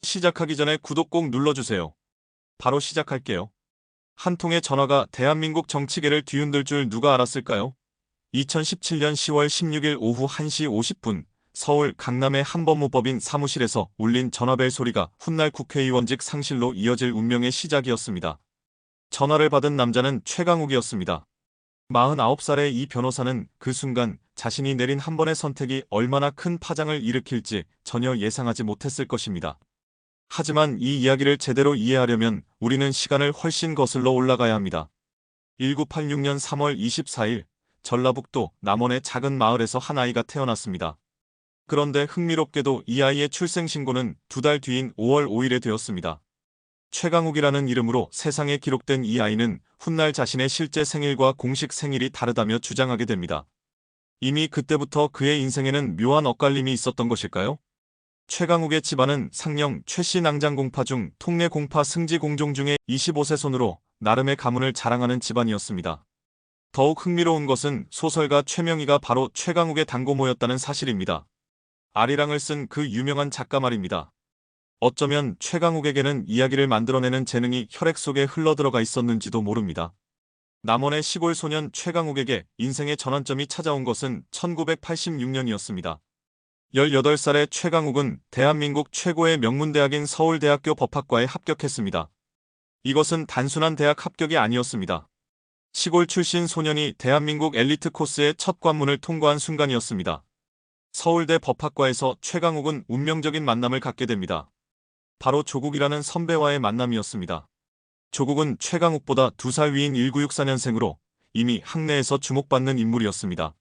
시작하기 전에 구독 꼭 눌러주세요. 바로 시작할게요. 한 통의 전화가 대한민국 정치계를 뒤흔들 줄 누가 알았을까요? 2017년 10월 16일 오후 1시 50분 서울 강남의 한 법무법인 사무실에서 울린 전화벨 소리가 훗날 국회의원직 상실로 이어질 운명의 시작이었습니다. 전화를 받은 남자는 최강욱이었습니다. 49살의 이 변호사는 그 순간 자신이 내린 한 번의 선택이 얼마나 큰 파장을 일으킬지 전혀 예상하지 못했을 것입니다. 하지만 이 이야기를 제대로 이해하려면 우리는 시간을 훨씬 거슬러 올라가야 합니다. 1986년 3월 24일 전라북도 남원의 작은 마을에서 한 아이가 태어났습니다. 그런데 흥미롭게도 이 아이의 출생신고는 2달 뒤인 5월 5일에 되었습니다. 최강욱이라는 이름으로 세상에 기록된 이 아이는 훗날 자신의 실제 생일과 공식 생일이 다르다며 주장하게 됩니다. 이미 그때부터 그의 인생에는 묘한 엇갈림이 있었던 것일까요? 최강욱의 집안은 상령 최씨 낭장공파 중 통내 공파 승지 공종 중에 25세 손으로 나름의 가문을 자랑하는 집안이었습니다. 더욱 흥미로운 것은 소설가 최명희가 바로 최강욱의 단고모였다는 사실입니다. 아리랑을 쓴 그 유명한 작가 말입니다. 어쩌면 최강욱에게는 이야기를 만들어내는 재능이 혈액 속에 흘러들어가 있었는지도 모릅니다. 남원의 시골 소년 최강욱에게 인생의 전환점이 찾아온 것은 1986년이었습니다. 18살의 최강욱은 대한민국 최고의 명문대학인 서울대학교 법학과에 합격했습니다. 이것은 단순한 대학 합격이 아니었습니다. 시골 출신 소년이 대한민국 엘리트 코스의 첫 관문을 통과한 순간이었습니다. 서울대 법학과에서 최강욱은 운명적인 만남을 갖게 됩니다. 바로 조국이라는 선배와의 만남이었습니다. 조국은 최강욱보다 2살 위인 1964년생으로 이미 학내에서 주목받는 인물이었습니다.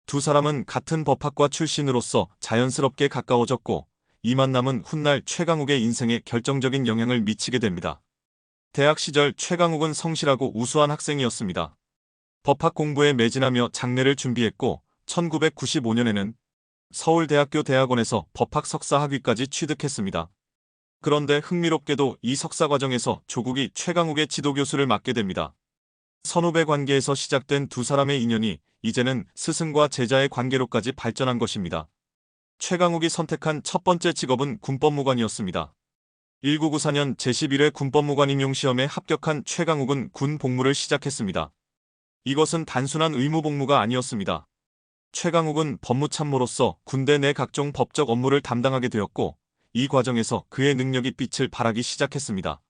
두 사람은 같은 법학과 출신으로서 자연스럽게 가까워졌고 이 만남은 훗날 최강욱의 인생에 결정적인 영향을 미치게 됩니다. 대학 시절 최강욱은 성실하고 우수한 학생이었습니다. 법학 공부에 매진하며 장래를 준비했고 1995년에는 서울대학교 대학원에서 법학 석사 학위까지 취득했습니다. 그런데 흥미롭게도 이 석사 과정에서 조국이 최강욱의 지도교수를 맡게 됩니다. 선후배 관계에서 시작된 두 사람의 인연이 이제는 스승과 제자의 관계로까지 발전한 것입니다. 최강욱이 선택한 첫 번째 직업은 군법무관이었습니다. 1994년 제11회 군법무관 임용시험에 합격한 최강욱은 군 복무를 시작했습니다. 이것은 단순한 의무 복무가 아니었습니다. 최강욱은 법무참모로서 군대 내 각종 법적 업무를 담당하게 되었고 이 과정에서 그의 능력이 빛을 발하기 시작했습니다.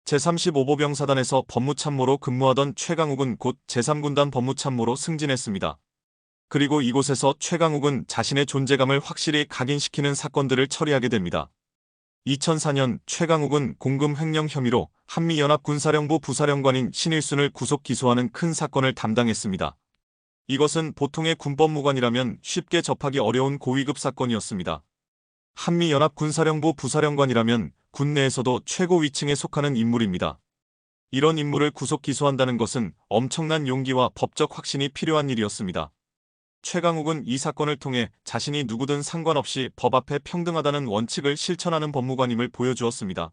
제35보병사단에서 법무참모로 근무하던 최강욱은 곧 제3군단 법무참모로 승진했습니다. 그리고 이곳에서 최강욱은 자신의 존재감을 확실히 각인시키는 사건들을 처리하게 됩니다. 2004년 최강욱은 공금 횡령 혐의로 한미연합군사령부 부사령관인 신일순을 구속 기소하는 큰 사건을 담당했습니다. 이것은 보통의 군법무관이라면 쉽게 접하기 어려운 고위급 사건이었습니다. 한미연합군사령부 부사령관이라면 군내에서도 최고 위층에 속하는 인물입니다. 이런 인물을 구속 기소한다는 것은 엄청난 용기와 법적 확신이 필요한 일이었습니다. 최강욱은 이 사건을 통해 자신이 누구든 상관없이 법 앞에 평등하다는 원칙을 실천하는 법무관임을 보여주었습니다.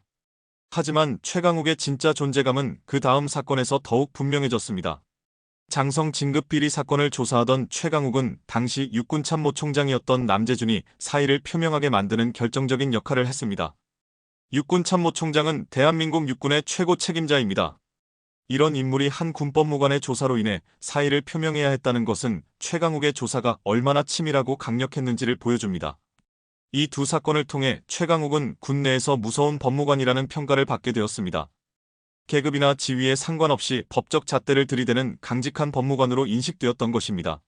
하지만 최강욱의 진짜 존재감은 그 다음 사건에서 더욱 분명해졌습니다. 장성 진급비리 사건을 조사하던 최강욱은 당시 육군참모총장이었던 남재준이 사의를 표명하게 만드는 결정적인 역할을 했습니다. 육군참모총장은 대한민국 육군의 최고 책임자입니다. 이런 인물이 한 군법무관의 조사로 인해 사의를 표명해야 했다는 것은 최강욱의 조사가 얼마나 치밀하고 강력했는지를 보여줍니다. 이 두 사건을 통해 최강욱은 군내에서 무서운 법무관이라는 평가를 받게 되었습니다. 계급이나 지위에 상관없이 법적 잣대를 들이대는 강직한 법무관으로 인식되었던 것입니다.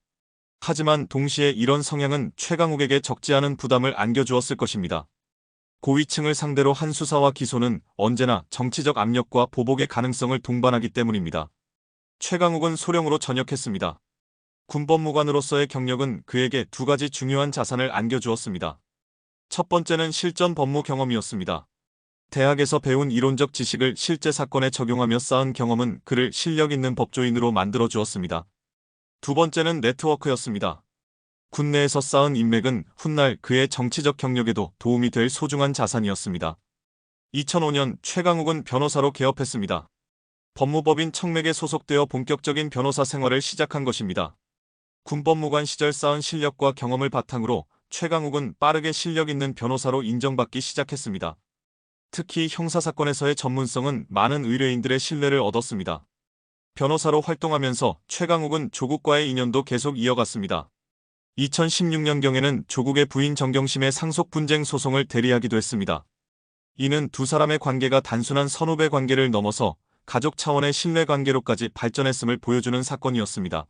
하지만 동시에 이런 성향은 최강욱에게 적지 않은 부담을 안겨주었을 것입니다. 고위층을 상대로 한 수사와 기소는 언제나 정치적 압력과 보복의 가능성을 동반하기 때문입니다. 최강욱은 소령으로 전역했습니다. 군법무관으로서의 경력은 그에게 두 가지 중요한 자산을 안겨주었습니다. 첫 번째는 실전 법무 경험이었습니다. 대학에서 배운 이론적 지식을 실제 사건에 적용하며 쌓은 경험은 그를 실력 있는 법조인으로 만들어 주었습니다. 두 번째는 네트워크였습니다. 군내에서 쌓은 인맥은 훗날 그의 정치적 경력에도 도움이 될 소중한 자산이었습니다. 2005년 최강욱은 변호사로 개업했습니다. 법무법인 청맥에 소속되어 본격적인 변호사 생활을 시작한 것입니다. 군법무관 시절 쌓은 실력과 경험을 바탕으로 최강욱은 빠르게 실력 있는 변호사로 인정받기 시작했습니다. 특히 형사사건에서의 전문성은 많은 의뢰인들의 신뢰를 얻었습니다. 변호사로 활동하면서 최강욱은 조국과의 인연도 계속 이어갔습니다. 2016년경에는 조국의 부인 정경심의 상속 분쟁 소송을 대리하기도 했습니다. 이는 두 사람의 관계가 단순한 선후배 관계를 넘어서 가족 차원의 신뢰관계로까지 발전했음을 보여주는 사건이었습니다.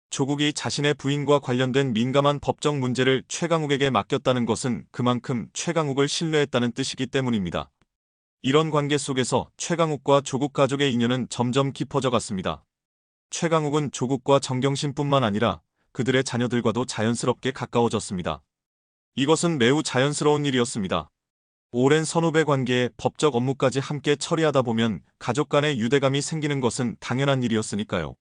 조국이 자신의 부인과 관련된 민감한 법적 문제를 최강욱에게 맡겼다는 것은 그만큼 최강욱을 신뢰했다는 뜻이기 때문입니다. 이런 관계 속에서 최강욱과 조국 가족의 인연은 점점 깊어져 갔습니다. 최강욱은 조국과 정경심뿐만 아니라 그들의 자녀들과도 자연스럽게 가까워졌습니다. 이것은 매우 자연스러운 일이었습니다. 오랜 선후배 관계에 법적 업무까지 함께 처리하다 보면 가족 간의 유대감이 생기는 것은 당연한 일이었으니까요.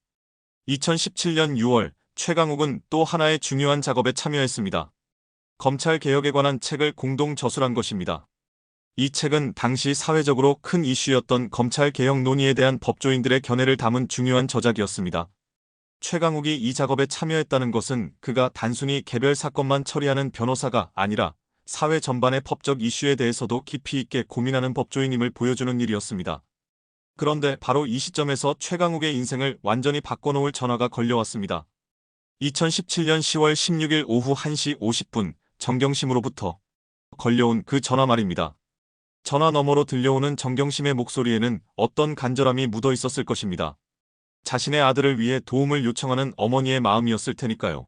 2017년 6월 최강욱은 또 하나의 중요한 작업에 참여했습니다. 검찰 개혁에 관한 책을 공동 저술한 것입니다. 이 책은 당시 사회적으로 큰 이슈였던 검찰 개혁 논의에 대한 법조인들의 견해를 담은 중요한 저작이었습니다. 최강욱이 이 작업에 참여했다는 것은 그가 단순히 개별 사건만 처리하는 변호사가 아니라 사회 전반의 법적 이슈에 대해서도 깊이 있게 고민하는 법조인임을 보여주는 일이었습니다. 그런데 바로 이 시점에서 최강욱의 인생을 완전히 바꿔놓을 전화가 걸려왔습니다. 2017년 10월 16일 오후 1시 50분 정경심으로부터 걸려온 그 전화 말입니다. 전화 너머로 들려오는 정경심의 목소리에는 어떤 간절함이 묻어 있었을 것입니다. 자신의 아들을 위해 도움을 요청하는 어머니의 마음이었을 테니까요.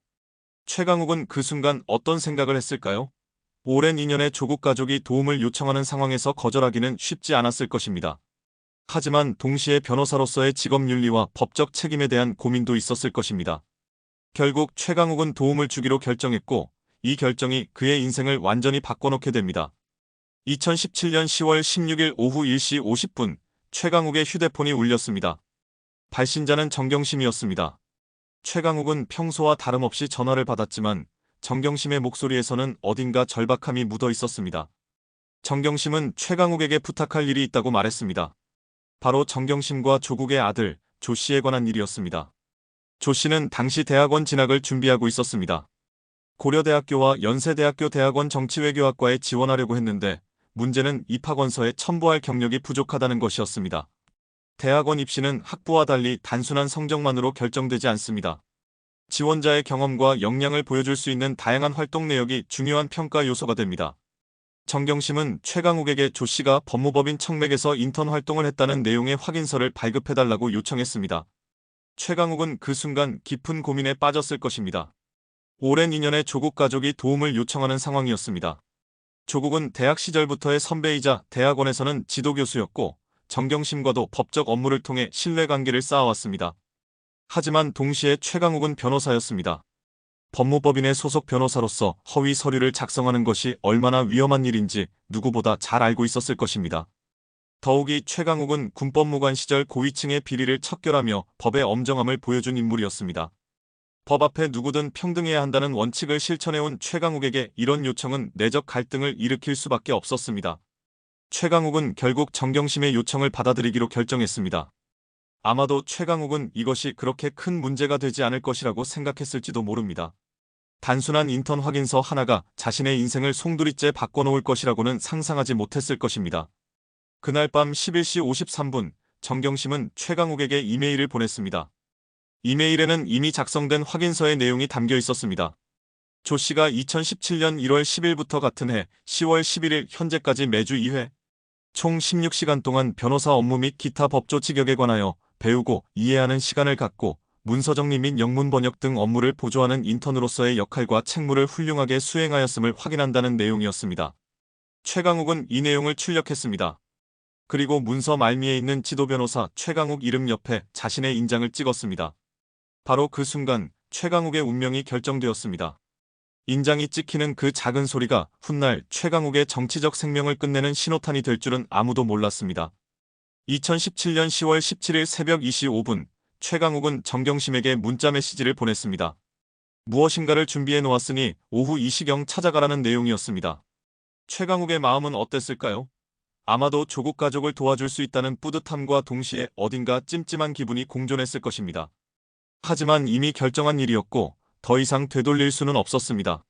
최강욱은 그 순간 어떤 생각을 했을까요? 오랜 인연의 조국 가족이 도움을 요청하는 상황에서 거절하기는 쉽지 않았을 것입니다. 하지만 동시에 변호사로서의 직업윤리와 법적 책임에 대한 고민도 있었을 것입니다. 결국 최강욱은 도움을 주기로 결정했고 이 결정이 그의 인생을 완전히 바꿔놓게 됩니다. 2017년 10월 16일 오후 1시 50분 최강욱의 휴대폰이 울렸습니다. 발신자는 정경심이었습니다. 최강욱은 평소와 다름없이 전화를 받았지만 정경심의 목소리에서는 어딘가 절박함이 묻어 있었습니다. 정경심은 최강욱에게 부탁할 일이 있다고 말했습니다. 바로 정경심과 조국의 아들 조 씨에 관한 일이었습니다. 조 씨는 당시 대학원 진학을 준비하고 있었습니다. 고려대학교와 연세대학교 대학원 정치외교학과에 지원하려고 했는데 문제는 입학원서에 첨부할 경력이 부족하다는 것이었습니다. 대학원 입시는 학부와 달리 단순한 성적만으로 결정되지 않습니다. 지원자의 경험과 역량을 보여줄 수 있는 다양한 활동 내역이 중요한 평가 요소가 됩니다. 정경심은 최강욱에게 조 씨가 법무법인 청맥에서 인턴 활동을 했다는 내용의 확인서를 발급해달라고 요청했습니다. 최강욱은 그 순간 깊은 고민에 빠졌을 것입니다. 오랜 인연의 조국 가족이 도움을 요청하는 상황이었습니다. 조국은 대학 시절부터의 선배이자 대학원에서는 지도교수였고 정경심과도 법적 업무를 통해 신뢰관계를 쌓아왔습니다. 하지만 동시에 최강욱은 변호사였습니다. 법무법인의 소속 변호사로서 허위 서류를 작성하는 것이 얼마나 위험한 일인지 누구보다 잘 알고 있었을 것입니다. 더욱이 최강욱은 군법무관 시절 고위층의 비리를 척결하며 법의 엄정함을 보여준 인물이었습니다. 법 앞에 누구든 평등해야 한다는 원칙을 실천해온 최강욱에게 이런 요청은 내적 갈등을 일으킬 수밖에 없었습니다. 최강욱은 결국 정경심의 요청을 받아들이기로 결정했습니다. 아마도 최강욱은 이것이 그렇게 큰 문제가 되지 않을 것이라고 생각했을지도 모릅니다. 단순한 인턴 확인서 하나가 자신의 인생을 송두리째 바꿔놓을 것이라고는 상상하지 못했을 것입니다. 그날 밤 11시 53분 정경심은 최강욱에게 이메일을 보냈습니다. 이메일에는 이미 작성된 확인서의 내용이 담겨 있었습니다. 조 씨가 2017년 1월 10일부터 같은 해 10월 11일 현재까지 매주 2회 총 16시간 동안 변호사 업무 및 기타 법조 직역에 관하여 배우고 이해하는 시간을 갖고 문서 정리 및 영문 번역 등 업무를 보조하는 인턴으로서의 역할과 책무를 훌륭하게 수행하였음을 확인한다는 내용이었습니다. 최강욱은 이 내용을 출력했습니다. 그리고 문서 말미에 있는 지도 변호사 최강욱 이름 옆에 자신의 인장을 찍었습니다. 바로 그 순간 최강욱의 운명이 결정되었습니다. 인장이 찍히는 그 작은 소리가 훗날 최강욱의 정치적 생명을 끝내는 신호탄이 될 줄은 아무도 몰랐습니다. 2017년 10월 17일 새벽 2시 5분 최강욱은 정경심에게 문자 메시지를 보냈습니다. 무엇인가를 준비해 놓았으니 오후 2시경 찾아가라는 내용이었습니다. 최강욱의 마음은 어땠을까요? 아마도 조국 가족을 도와줄 수 있다는 뿌듯함과 동시에 어딘가 찜찜한 기분이 공존했을 것입니다. 하지만 이미 결정한 일이었고 더 이상 되돌릴 수는 없었습니다.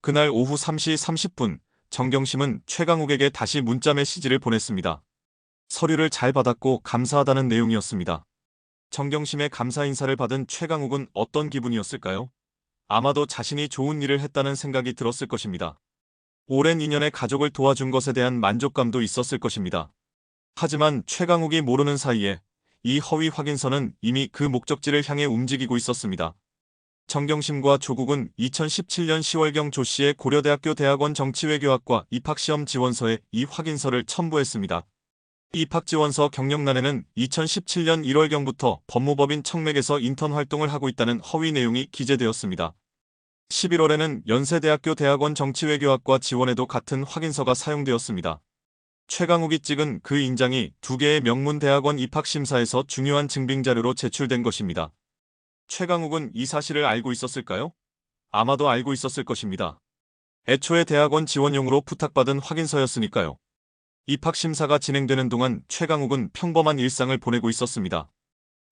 그날 오후 3시 30분 정경심은 최강욱에게 다시 문자 메시지를 보냈습니다. 서류를 잘 받았고 감사하다는 내용이었습니다. 정경심의 감사 인사를 받은 최강욱은 어떤 기분이었을까요? 아마도 자신이 좋은 일을 했다는 생각이 들었을 것입니다. 오랜 인연의 가족을 도와준 것에 대한 만족감도 있었을 것입니다. 하지만 최강욱이 모르는 사이에 이 허위 확인서는 이미 그 목적지를 향해 움직이고 있었습니다. 정경심과 조국은 2017년 10월경 조 씨의 고려대학교 대학원 정치외교학과 입학시험 지원서에 이 확인서를 첨부했습니다. 입학지원서 경력란에는 2017년 1월경부터 법무법인 청맥에서 인턴 활동을 하고 있다는 허위 내용이 기재되었습니다. 11월에는 연세대학교 대학원 정치외교학과 지원에도 같은 확인서가 사용되었습니다. 최강욱이 찍은 그 인장이 두 개의 명문 대학원 입학심사에서 중요한 증빙자료로 제출된 것입니다. 최강욱은 이 사실을 알고 있었을까요? 아마도 알고 있었을 것입니다. 애초에 대학원 지원용으로 부탁받은 확인서였으니까요. 입학심사가 진행되는 동안 최강욱은 평범한 일상을 보내고 있었습니다.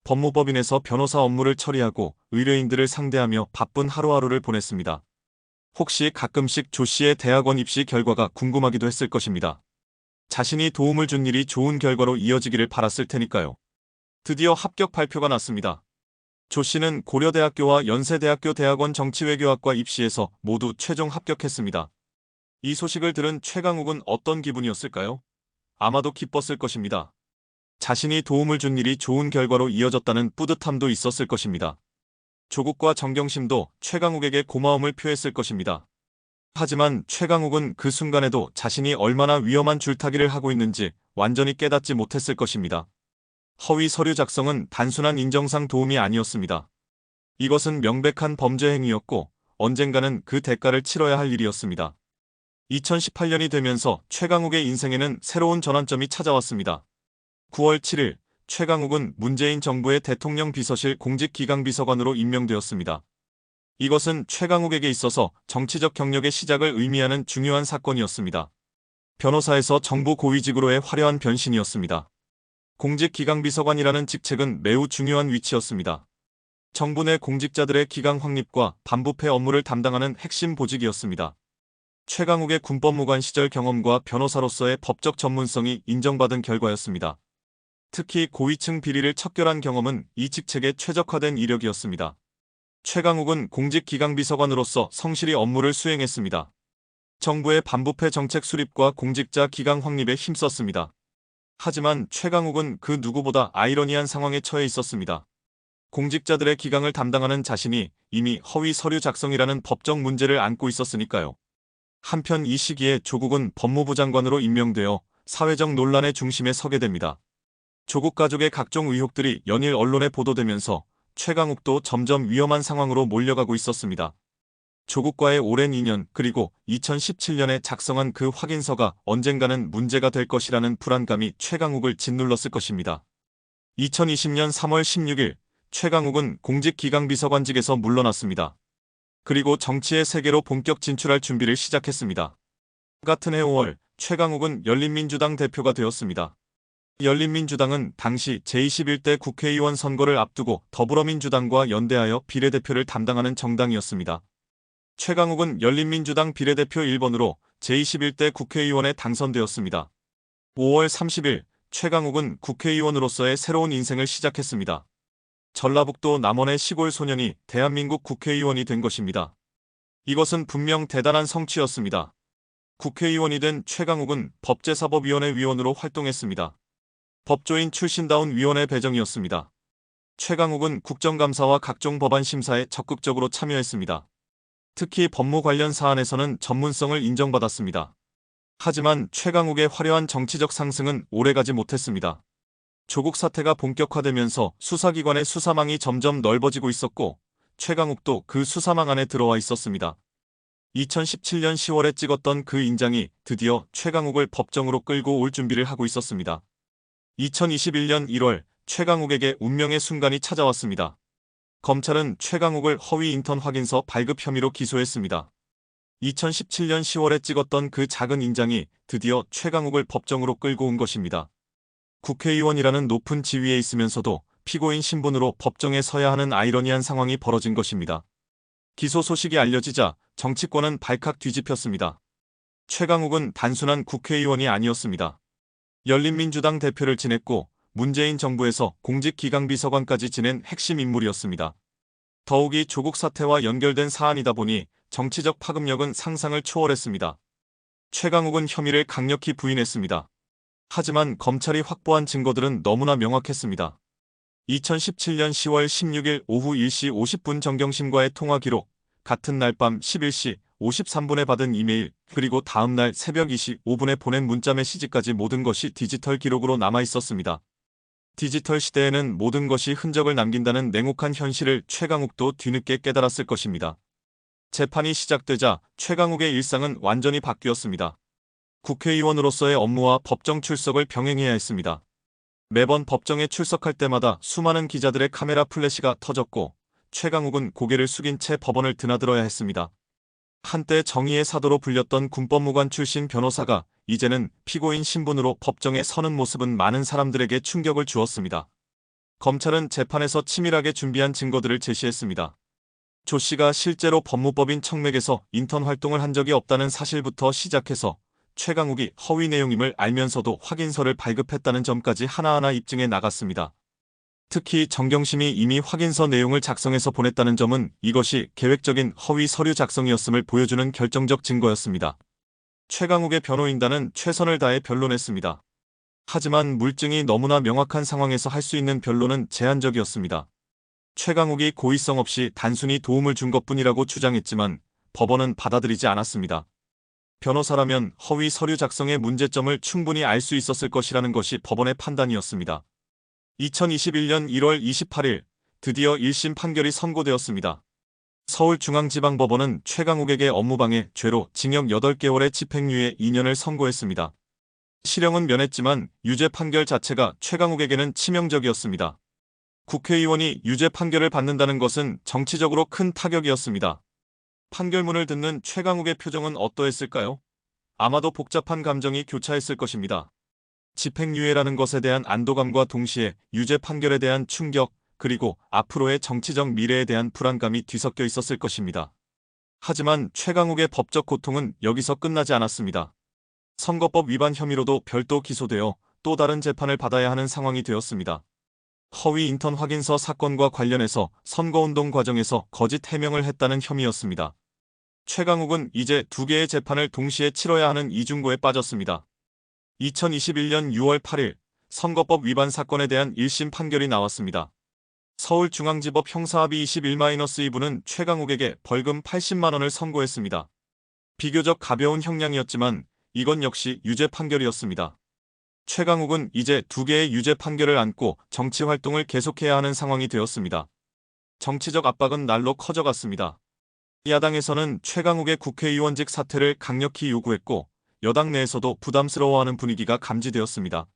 법무법인에서 변호사 업무를 처리하고 의뢰인들을 상대하며 바쁜 하루하루를 보냈습니다. 혹시 가끔씩 조 씨의 대학원 입시 결과가 궁금하기도 했을 것입니다. 자신이 도움을 준 일이 좋은 결과로 이어지기를 바랐을 테니까요. 드디어 합격 발표가 났습니다. 조 씨는 고려대학교와 연세대학교 대학원 정치외교학과 입시에서 모두 최종 합격했습니다. 이 소식을 들은 최강욱은 어떤 기분이었을까요? 아마도 기뻤을 것입니다. 자신이 도움을 준 일이 좋은 결과로 이어졌다는 뿌듯함도 있었을 것입니다. 조국과 정경심도 최강욱에게 고마움을 표했을 것입니다. 하지만 최강욱은 그 순간에도 자신이 얼마나 위험한 줄타기를 하고 있는지 완전히 깨닫지 못했을 것입니다. 허위 서류 작성은 단순한 인정상 도움이 아니었습니다. 이것은 명백한 범죄 행위였고 언젠가는 그 대가를 치러야 할 일이었습니다. 2018년이 되면서 최강욱의 인생에는 새로운 전환점이 찾아왔습니다. 9월 7일 최강욱은 문재인 정부의 대통령 비서실 공직기강비서관으로 임명되었습니다. 이것은 최강욱에게 있어서 정치적 경력의 시작을 의미하는 중요한 사건이었습니다. 변호사에서 정부 고위직으로의 화려한 변신이었습니다. 공직기강비서관이라는 직책은 매우 중요한 위치였습니다. 정부 내 공직자들의 기강 확립과 반부패 업무를 담당하는 핵심 보직이었습니다. 최강욱의 군법무관 시절 경험과 변호사로서의 법적 전문성이 인정받은 결과였습니다. 특히 고위층 비리를 척결한 경험은 이 직책에 최적화된 이력이었습니다. 최강욱은 공직기강비서관으로서 성실히 업무를 수행했습니다. 정부의 반부패 정책 수립과 공직자 기강 확립에 힘썼습니다. 하지만 최강욱은 그 누구보다 아이러니한 상황에 처해 있었습니다. 공직자들의 기강을 담당하는 자신이 이미 허위 서류 작성이라는 법적 문제를 안고 있었으니까요. 한편 이 시기에 조국은 법무부 장관으로 임명되어 사회적 논란의 중심에 서게 됩니다. 조국 가족의 각종 의혹들이 연일 언론에 보도되면서 최강욱도 점점 위험한 상황으로 몰려가고 있었습니다. 조국과의 오랜 인연 그리고 2017년에 작성한 그 확인서가 언젠가는 문제가 될 것이라는 불안감이 최강욱을 짓눌렀을 것입니다. 2020년 3월 16일 최강욱은 공직기강비서관직에서 물러났습니다. 그리고 정치의 세계로 본격 진출할 준비를 시작했습니다. 같은 해 5월 최강욱은 열린민주당 대표가 되었습니다. 열린민주당은 당시 제21대 국회의원 선거를 앞두고 더불어민주당과 연대하여 비례대표를 담당하는 정당이었습니다. 최강욱은 열린민주당 비례대표 1번으로 제21대 국회의원에 당선되었습니다. 5월 30일 최강욱은 국회의원으로서의 새로운 인생을 시작했습니다. 전라북도 남원의 시골 소년이 대한민국 국회의원이 된 것입니다. 이것은 분명 대단한 성취였습니다. 국회의원이 된 최강욱은 법제사법위원회 위원으로 활동했습니다. 법조인 출신다운 위원회 배정이었습니다. 최강욱은 국정감사와 각종 법안 심사에 적극적으로 참여했습니다. 특히 법무 관련 사안에서는 전문성을 인정받았습니다. 하지만 최강욱의 화려한 정치적 상승은 오래가지 못했습니다. 조국 사태가 본격화되면서 수사기관의 수사망이 점점 넓어지고 있었고 최강욱도 그 수사망 안에 들어와 있었습니다. 2017년 10월에 찍었던 그 인장이 드디어 최강욱을 법정으로 끌고 올 준비를 하고 있었습니다. 2021년 1월 최강욱에게 운명의 순간이 찾아왔습니다. 검찰은 최강욱을 허위 인턴 확인서 발급 혐의로 기소했습니다. 2017년 10월에 찍었던 그 작은 인장이 드디어 최강욱을 법정으로 끌고 온 것입니다. 국회의원이라는 높은 지위에 있으면서도 피고인 신분으로 법정에 서야 하는 아이러니한 상황이 벌어진 것입니다. 기소 소식이 알려지자 정치권은 발칵 뒤집혔습니다. 최강욱은 단순한 국회의원이 아니었습니다. 열린민주당 대표를 지냈고 문재인 정부에서 공직기강비서관까지 지낸 핵심 인물이었습니다. 더욱이 조국 사태와 연결된 사안이다 보니 정치적 파급력은 상상을 초월했습니다. 최강욱은 혐의를 강력히 부인했습니다. 하지만 검찰이 확보한 증거들은 너무나 명확했습니다. 2017년 10월 16일 오후 1시 50분 정경심과의 통화 기록, 같은 날 밤 11시 53분에 받은 이메일, 그리고 다음 날 새벽 2시 5분에 보낸 문자 메시지까지 모든 것이 디지털 기록으로 남아 있었습니다. 디지털 시대에는 모든 것이 흔적을 남긴다는 냉혹한 현실을 최강욱도 뒤늦게 깨달았을 것입니다. 재판이 시작되자 최강욱의 일상은 완전히 바뀌었습니다. 국회의원으로서의 업무와 법정 출석을 병행해야 했습니다. 매번 법정에 출석할 때마다 수많은 기자들의 카메라 플래시가 터졌고 최강욱은 고개를 숙인 채 법원을 드나들어야 했습니다. 한때 정의의 사도로 불렸던 군법무관 출신 변호사가 이제는 피고인 신분으로 법정에 서는 모습은 많은 사람들에게 충격을 주었습니다. 검찰은 재판에서 치밀하게 준비한 증거들을 제시했습니다. 조 씨가 실제로 법무법인 청맥에서 인턴 활동을 한 적이 없다는 사실부터 시작해서 최강욱이 허위 내용임을 알면서도 확인서를 발급했다는 점까지 하나하나 입증해 나갔습니다. 특히 정경심이 이미 확인서 내용을 작성해서 보냈다는 점은 이것이 계획적인 허위 서류 작성이었음을 보여주는 결정적 증거였습니다. 최강욱의 변호인단은 최선을 다해 변론했습니다. 하지만 물증이 너무나 명확한 상황에서 할 수 있는 변론은 제한적이었습니다. 최강욱이 고의성 없이 단순히 도움을 준 것뿐이라고 주장했지만 법원은 받아들이지 않았습니다. 변호사라면 허위 서류 작성의 문제점을 충분히 알 수 있었을 것이라는 것이 법원의 판단이었습니다. 2021년 1월 28일 드디어 1심 판결이 선고되었습니다. 서울중앙지방법원은 최강욱에게 업무방해 죄로 징역 8개월의 집행유예 2년을 선고했습니다. 실형은 면했지만 유죄 판결 자체가 최강욱에게는 치명적이었습니다. 국회의원이 유죄 판결을 받는다는 것은 정치적으로 큰 타격이었습니다. 판결문을 듣는 최강욱의 표정은 어떠했을까요? 아마도 복잡한 감정이 교차했을 것입니다. 집행유예라는 것에 대한 안도감과 동시에 유죄 판결에 대한 충격, 그리고 앞으로의 정치적 미래에 대한 불안감이 뒤섞여 있었을 것입니다. 하지만 최강욱의 법적 고통은 여기서 끝나지 않았습니다. 선거법 위반 혐의로도 별도 기소되어 또 다른 재판을 받아야 하는 상황이 되었습니다. 허위 인턴 확인서 사건과 관련해서 선거운동 과정에서 거짓 해명을 했다는 혐의였습니다. 최강욱은 이제 2개의 재판을 동시에 치러야 하는 이중고에 빠졌습니다. 2021년 6월 8일 선거법 위반 사건에 대한 1심 판결이 나왔습니다. 서울중앙지법 형사합의 21-2부는 최강욱에게 벌금 80만 원을 선고했습니다. 비교적 가벼운 형량이었지만 이건 역시 유죄 판결이었습니다. 최강욱은 이제 2개의 유죄 판결을 안고 정치 활동을 계속해야 하는 상황이 되었습니다. 정치적 압박은 날로 커져갔습니다. 야당에서는 최강욱의 국회의원직 사퇴를 강력히 요구했고 여당 내에서도 부담스러워하는 분위기가 감지되었습니다.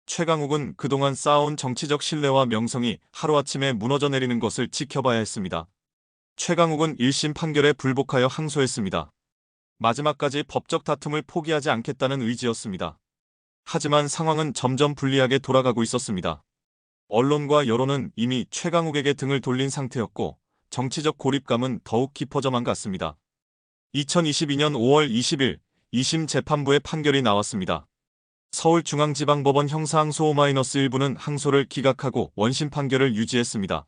최강욱은 그동안 쌓아온 정치적 신뢰와 명성이 하루아침에 무너져 내리는 것을 지켜봐야 했습니다. 최강욱은 1심 판결에 불복하여 항소했습니다. 마지막까지 법적 다툼을 포기하지 않겠다는 의지였습니다. 하지만 상황은 점점 불리하게 돌아가고 있었습니다. 언론과 여론은 이미 최강욱에게 등을 돌린 상태였고 정치적 고립감은 더욱 깊어져만 갔습니다. 2022년 5월 20일 2심 재판부의 판결이 나왔습니다. 서울중앙지방법원 형사항소 5-1부는 항소를 기각하고 원심 판결을 유지했습니다.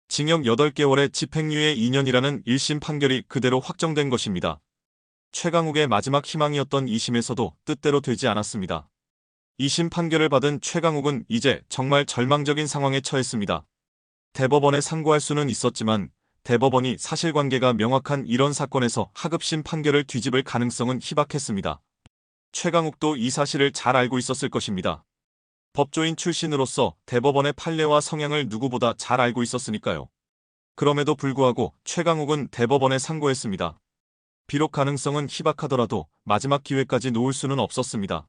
징역 8개월의 집행유예 2년이라는 1심 판결이 그대로 확정된 것입니다. 최강욱의 마지막 희망이었던 2심에서도 뜻대로 되지 않았습니다. 2심 판결을 받은 최강욱은 이제 정말 절망적인 상황에 처했습니다. 대법원에 상고할 수는 있었지만 대법원이 사실관계가 명확한 이런 사건에서 하급심 판결을 뒤집을 가능성은 희박했습니다. 최강욱도 이 사실을 잘 알고 있었을 것입니다. 법조인 출신으로서 대법원의 판례와 성향을 누구보다 잘 알고 있었으니까요. 그럼에도 불구하고 최강욱은 대법원에 상고했습니다. 비록 가능성은 희박하더라도 마지막 기회까지 놓을 수는 없었습니다.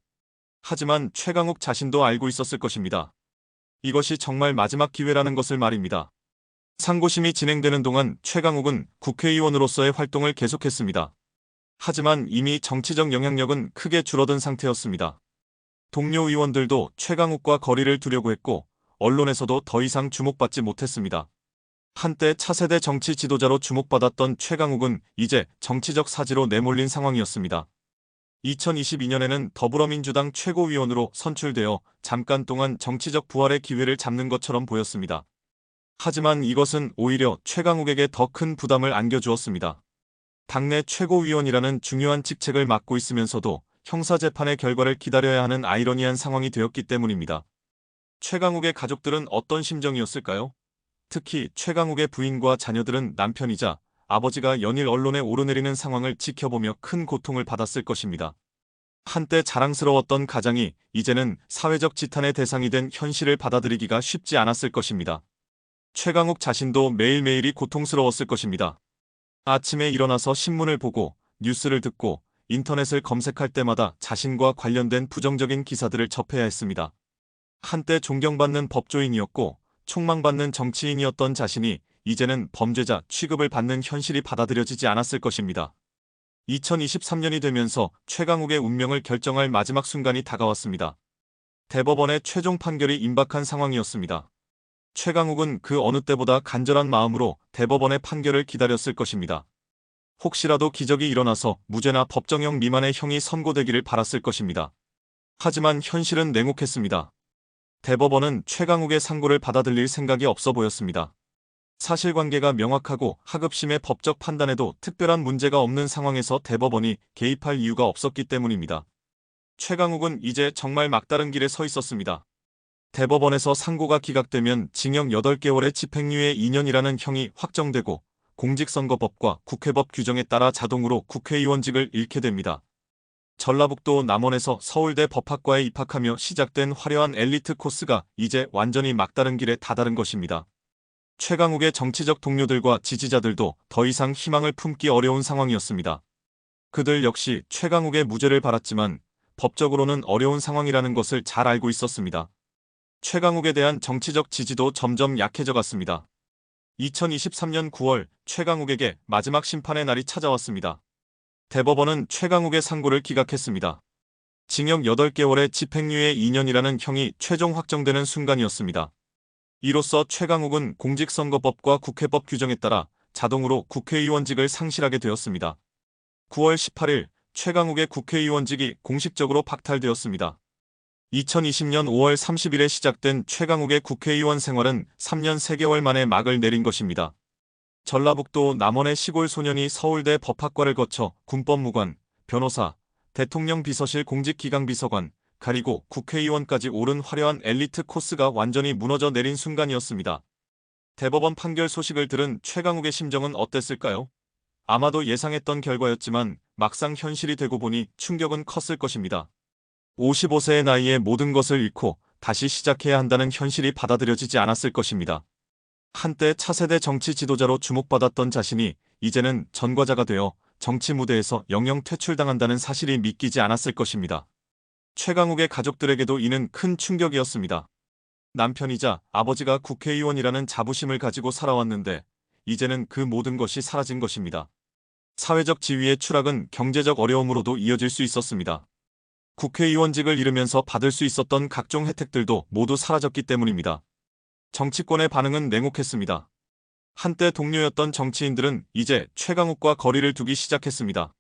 하지만 최강욱 자신도 알고 있었을 것입니다. 이것이 정말 마지막 기회라는 것을 말입니다. 상고심이 진행되는 동안 최강욱은 국회의원으로서의 활동을 계속했습니다. 하지만 이미 정치적 영향력은 크게 줄어든 상태였습니다. 동료 의원들도 최강욱과 거리를 두려고 했고 언론에서도 더 이상 주목받지 못했습니다. 한때 차세대 정치 지도자로 주목받았던 최강욱은 이제 정치적 사지로 내몰린 상황이었습니다. 2022년에는 더불어민주당 최고위원으로 선출되어 잠깐 동안 정치적 부활의 기회를 잡는 것처럼 보였습니다. 하지만 이것은 오히려 최강욱에게 더 큰 부담을 안겨주었습니다. 당내 최고위원이라는 중요한 직책을 맡고 있으면서도 형사재판의 결과를 기다려야 하는 아이러니한 상황이 되었기 때문입니다. 최강욱의 가족들은 어떤 심정이었을까요? 특히 최강욱의 부인과 자녀들은 남편이자 아버지가 연일 언론에 오르내리는 상황을 지켜보며 큰 고통을 받았을 것입니다. 한때 자랑스러웠던 가장이 이제는 사회적 지탄의 대상이 된 현실을 받아들이기가 쉽지 않았을 것입니다. 최강욱 자신도 매일매일이 고통스러웠을 것입니다. 아침에 일어나서 신문을 보고 뉴스를 듣고 인터넷을 검색할 때마다 자신과 관련된 부정적인 기사들을 접해야 했습니다. 한때 존경받는 법조인이었고 촉망받는 정치인이었던 자신이 이제는 범죄자 취급을 받는 현실이 받아들여지지 않았을 것입니다. 2023년이 되면서 최강욱의 운명을 결정할 마지막 순간이 다가왔습니다. 대법원의 최종 판결이 임박한 상황이었습니다. 최강욱은 그 어느 때보다 간절한 마음으로 대법원의 판결을 기다렸을 것입니다. 혹시라도 기적이 일어나서 무죄나 법정형 미만의 형이 선고되기를 바랐을 것입니다. 하지만 현실은 냉혹했습니다. 대법원은 최강욱의 상고를 받아들일 생각이 없어 보였습니다. 사실관계가 명확하고 하급심의 법적 판단에도 특별한 문제가 없는 상황에서 대법원이 개입할 이유가 없었기 때문입니다. 최강욱은 이제 정말 막다른 길에 서 있었습니다. 대법원에서 상고가 기각되면 징역 8개월의 집행유예 2년이라는 형이 확정되고 공직선거법과 국회법 규정에 따라 자동으로 국회의원직을 잃게 됩니다. 전라북도 남원에서 서울대 법학과에 입학하며 시작된 화려한 엘리트 코스가 이제 완전히 막다른 길에 다다른 것입니다. 최강욱의 정치적 동료들과 지지자들도 더 이상 희망을 품기 어려운 상황이었습니다. 그들 역시 최강욱의 무죄를 바랐지만 법적으로는 어려운 상황이라는 것을 잘 알고 있었습니다. 최강욱에 대한 정치적 지지도 점점 약해져 갔습니다. 2023년 9월 최강욱에게 마지막 심판의 날이 찾아왔습니다. 대법원은 최강욱의 상고를 기각했습니다. 징역 8개월의 집행유예 2년이라는 형이 최종 확정되는 순간이었습니다. 이로써 최강욱은 공직선거법과 국회법 규정에 따라 자동으로 국회의원직을 상실하게 되었습니다. 9월 18일 최강욱의 국회의원직이 공식적으로 박탈되었습니다. 2020년 5월 30일에 시작된 최강욱의 국회의원 생활은 3년 3개월 만에 막을 내린 것입니다. 전라북도 남원의 시골 소년이 서울대 법학과를 거쳐 군법무관, 변호사, 대통령 비서실 공직기강비서관, 그리고 국회의원까지 오른 화려한 엘리트 코스가 완전히 무너져 내린 순간이었습니다. 대법원 판결 소식을 들은 최강욱의 심정은 어땠을까요? 아마도 예상했던 결과였지만 막상 현실이 되고 보니 충격은 컸을 것입니다. 55세의 나이에 모든 것을 잃고 다시 시작해야 한다는 현실이 받아들여지지 않았을 것입니다. 한때 차세대 정치 지도자로 주목받았던 자신이 이제는 전과자가 되어 정치 무대에서 영영 퇴출당한다는 사실이 믿기지 않았을 것입니다. 최강욱의 가족들에게도 이는 큰 충격이었습니다. 남편이자 아버지가 국회의원이라는 자부심을 가지고 살아왔는데 이제는 그 모든 것이 사라진 것입니다. 사회적 지위의 추락은 경제적 어려움으로도 이어질 수 있었습니다. 국회의원직을 잃으면서 받을 수 있었던 각종 혜택들도 모두 사라졌기 때문입니다. 정치권의 반응은 냉혹했습니다. 한때 동료였던 정치인들은 이제 최강욱과 거리를 두기 시작했습니다.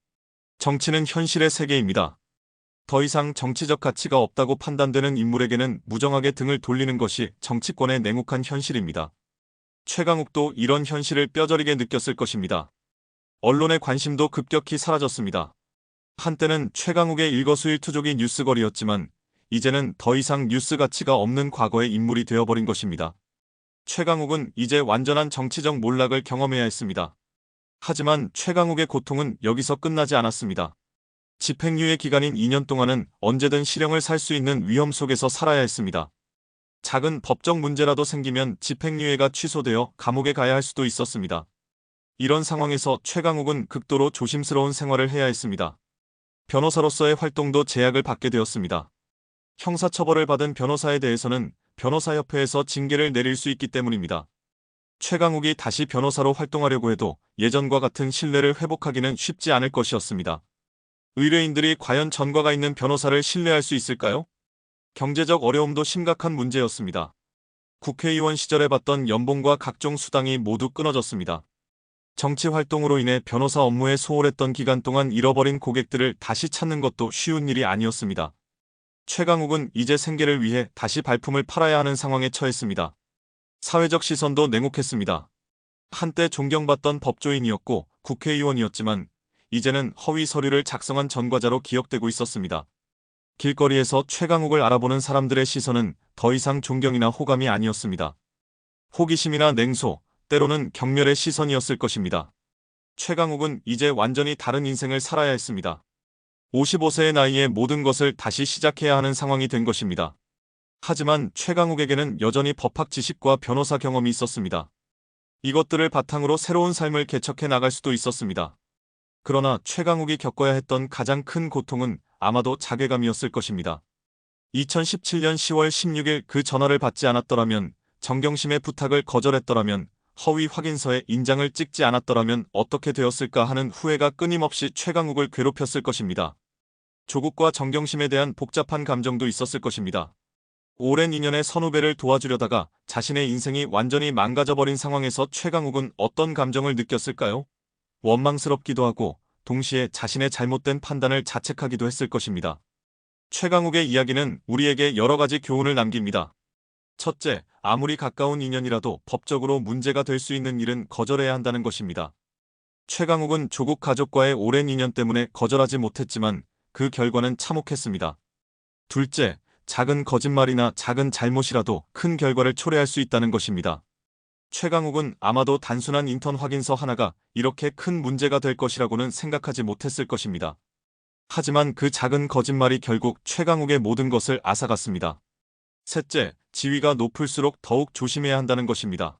정치는 현실의 세계입니다. 더 이상 정치적 가치가 없다고 판단되는 인물에게는 무정하게 등을 돌리는 것이 정치권의 냉혹한 현실입니다. 최강욱도 이런 현실을 뼈저리게 느꼈을 것입니다. 언론의 관심도 급격히 사라졌습니다. 한때는 최강욱의 일거수일투족이 뉴스거리였지만 이제는 더 이상 뉴스 가치가 없는 과거의 인물이 되어버린 것입니다. 최강욱은 이제 완전한 정치적 몰락을 경험해야 했습니다. 하지만 최강욱의 고통은 여기서 끝나지 않았습니다. 집행유예 기간인 2년 동안은 언제든 실형을 살 수 있는 위험 속에서 살아야 했습니다. 작은 법적 문제라도 생기면 집행유예가 취소되어 감옥에 가야 할 수도 있었습니다. 이런 상황에서 최강욱은 극도로 조심스러운 생활을 해야 했습니다. 변호사로서의 활동도 제약을 받게 되었습니다. 형사처벌을 받은 변호사에 대해서는 변호사협회에서 징계를 내릴 수 있기 때문입니다. 최강욱이 다시 변호사로 활동하려고 해도 예전과 같은 신뢰를 회복하기는 쉽지 않을 것이었습니다. 의뢰인들이 과연 전과가 있는 변호사를 신뢰할 수 있을까요? 경제적 어려움도 심각한 문제였습니다. 국회의원 시절에 받던 연봉과 각종 수당이 모두 끊어졌습니다. 정치 활동으로 인해 변호사 업무에 소홀했던 기간 동안 잃어버린 고객들을 다시 찾는 것도 쉬운 일이 아니었습니다. 최강욱은 이제 생계를 위해 다시 발품을 팔아야 하는 상황에 처했습니다. 사회적 시선도 냉혹했습니다. 한때 존경받던 법조인이었고 국회의원이었지만 이제는 허위 서류를 작성한 전과자로 기억되고 있었습니다. 길거리에서 최강욱을 알아보는 사람들의 시선은 더 이상 존경이나 호감이 아니었습니다. 호기심이나 냉소, 때로는 경멸의 시선이었을 것입니다. 최강욱은 이제 완전히 다른 인생을 살아야 했습니다. 55세의 나이에 모든 것을 다시 시작해야 하는 상황이 된 것입니다. 하지만 최강욱에게는 여전히 법학 지식과 변호사 경험이 있었습니다. 이것들을 바탕으로 새로운 삶을 개척해 나갈 수도 있었습니다. 그러나 최강욱이 겪어야 했던 가장 큰 고통은 아마도 자괴감이었을 것입니다. 2017년 10월 16일 그 전화를 받지 않았더라면, 정경심의 부탁을 거절했더라면, 허위 확인서에 인장을 찍지 않았더라면 어떻게 되었을까 하는 후회가 끊임없이 최강욱을 괴롭혔을 것입니다. 조국과 정경심에 대한 복잡한 감정도 있었을 것입니다. 오랜 인연의 선후배를 도와주려다가 자신의 인생이 완전히 망가져버린 상황에서 최강욱은 어떤 감정을 느꼈을까요? 원망스럽기도 하고 동시에 자신의 잘못된 판단을 자책하기도 했을 것입니다. 최강욱의 이야기는 우리에게 여러 가지 교훈을 남깁니다. 첫째, 아무리 가까운 인연이라도 법적으로 문제가 될 수 있는 일은 거절해야 한다는 것입니다. 최강욱은 조국 가족과의 오랜 인연 때문에 거절하지 못했지만 그 결과는 참혹했습니다. 둘째, 작은 거짓말이나 작은 잘못이라도 큰 결과를 초래할 수 있다는 것입니다. 최강욱은 아마도 단순한 인턴 확인서 하나가 이렇게 큰 문제가 될 것이라고는 생각하지 못했을 것입니다. 하지만 그 작은 거짓말이 결국 최강욱의 모든 것을 앗아갔습니다. 셋째, 지위가 높을수록 더욱 조심해야 한다는 것입니다.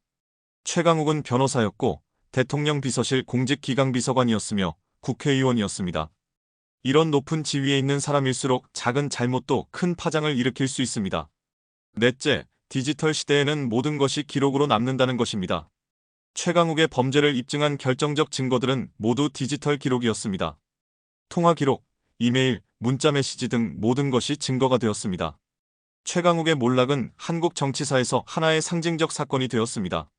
최강욱은 변호사였고 대통령 비서실 공직기강비서관이었으며 국회의원이었습니다. 이런 높은 지위에 있는 사람일수록 작은 잘못도 큰 파장을 일으킬 수 있습니다. 넷째, 디지털 시대에는 모든 것이 기록으로 남는다는 것입니다. 최강욱의 범죄를 입증한 결정적 증거들은 모두 디지털 기록이었습니다. 통화 기록, 이메일, 문자 메시지 등 모든 것이 증거가 되었습니다. 최강욱의 몰락은 한국 정치사에서 하나의 상징적 사건이 되었습니다.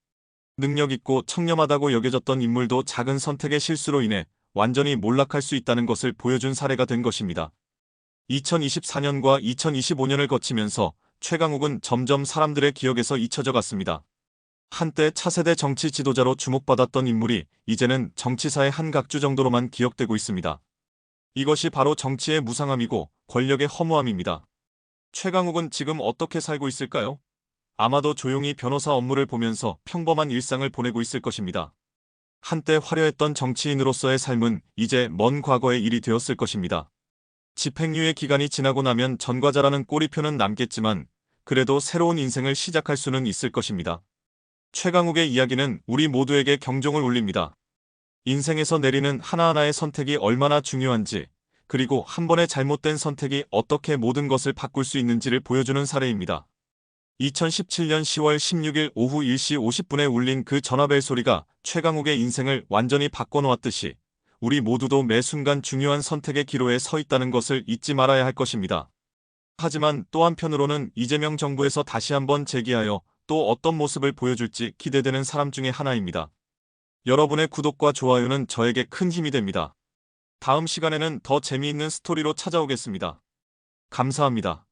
능력 있고 청렴하다고 여겨졌던 인물도 작은 선택의 실수로 인해 완전히 몰락할 수 있다는 것을 보여준 사례가 된 것입니다. 2024년과 2025년을 거치면서 최강욱은 점점 사람들의 기억에서 잊혀져 갔습니다. 한때 차세대 정치 지도자로 주목받았던 인물이 이제는 정치사의 한 각주 정도로만 기억되고 있습니다. 이것이 바로 정치의 무상함이고 권력의 허무함입니다. 최강욱은 지금 어떻게 살고 있을까요? 아마도 조용히 변호사 업무를 보면서 평범한 일상을 보내고 있을 것입니다. 한때 화려했던 정치인으로서의 삶은 이제 먼 과거의 일이 되었을 것입니다. 집행유예 기간이 지나고 나면 전과자라는 꼬리표는 남겠지만 그래도 새로운 인생을 시작할 수는 있을 것입니다. 최강욱의 이야기는 우리 모두에게 경종을 울립니다. 인생에서 내리는 하나하나의 선택이 얼마나 중요한지, 그리고 한 번의 잘못된 선택이 어떻게 모든 것을 바꿀 수 있는지를 보여주는 사례입니다. 2017년 10월 16일 오후 1시 50분에 울린 그 전화벨 소리가 최강욱의 인생을 완전히 바꿔놓았듯이 우리 모두도 매 순간 중요한 선택의 기로에 서 있다는 것을 잊지 말아야 할 것입니다. 하지만 또 한편으로는 이재명 정부에서 다시 한번 재기하여 또 어떤 모습을 보여줄지 기대되는 사람 중에 하나입니다. 여러분의 구독과 좋아요는 저에게 큰 힘이 됩니다. 다음 시간에는 더 재미있는 스토리로 찾아오겠습니다. 감사합니다.